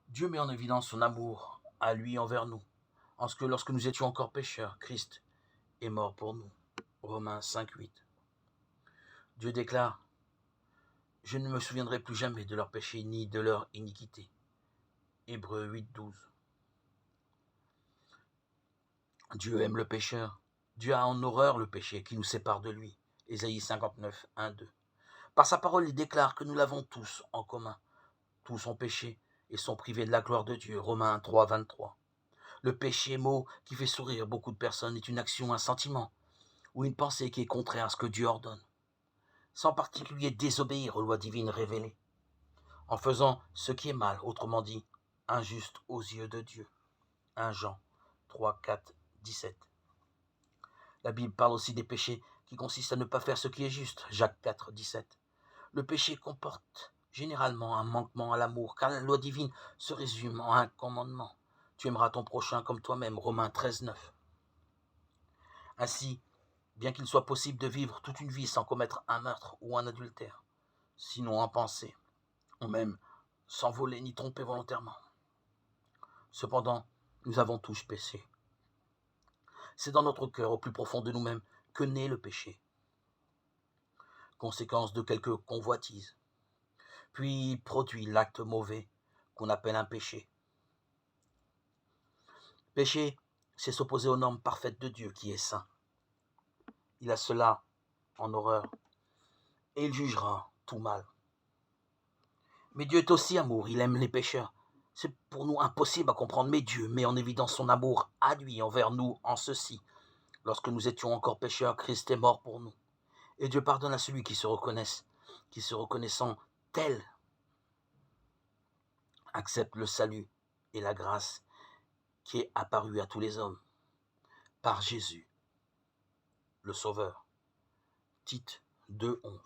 Dieu met en évidence son amour à lui envers nous, en ce que lorsque nous étions encore pécheurs, Christ est mort pour nous. Romains 5,8. Dieu déclare: je ne me souviendrai plus jamais de leur péché ni de leur iniquité. Hébreux 8,12. Dieu aime le pécheur. Dieu a en horreur le péché qui nous sépare de lui. Ésaïe 59, 1, 2. Par sa parole, il déclare que nous l'avons tous en commun. Tous ont péché et sont privés de la gloire de Dieu. Romains 3, 23. Le péché, mot qui fait sourire beaucoup de personnes, est une action, un sentiment ou une pensée qui est contraire à ce que Dieu ordonne, sans particulier désobéir aux lois divines révélées, en faisant ce qui est mal, autrement dit, injuste aux yeux de Dieu. 1 Jean 3, 4, 17. La Bible parle aussi des péchés qui consistent à ne pas faire ce qui est juste. Jacques 4, 17. Le péché comporte généralement un manquement à l'amour, car la loi divine se résume en un commandement. Tu aimeras ton prochain comme toi-même. Romains 13, 9. Ainsi, bien qu'il soit possible de vivre toute une vie sans commettre un meurtre ou un adultère, sinon en pensée, ou même sans voler ni tromper volontairement. Cependant, nous avons tous péché. C'est dans notre cœur, au plus profond de nous-mêmes, que naît le péché, conséquence de quelques convoitises, puis produit l'acte mauvais qu'on appelle un péché. Péché, c'est s'opposer aux normes parfaites de Dieu qui est saint. Il a cela en horreur, et il jugera tout mal. Mais Dieu est aussi amour, il aime les pécheurs. C'est pour nous impossible à comprendre, mais Dieu met en évidence son amour à lui envers nous en ceci. Lorsque nous étions encore pécheurs, Christ est mort pour nous. Et Dieu pardonne à celui qui se reconnaissant tel, accepte le salut et la grâce qui est apparue à tous les hommes par Jésus, le Sauveur. Tite 2, 11.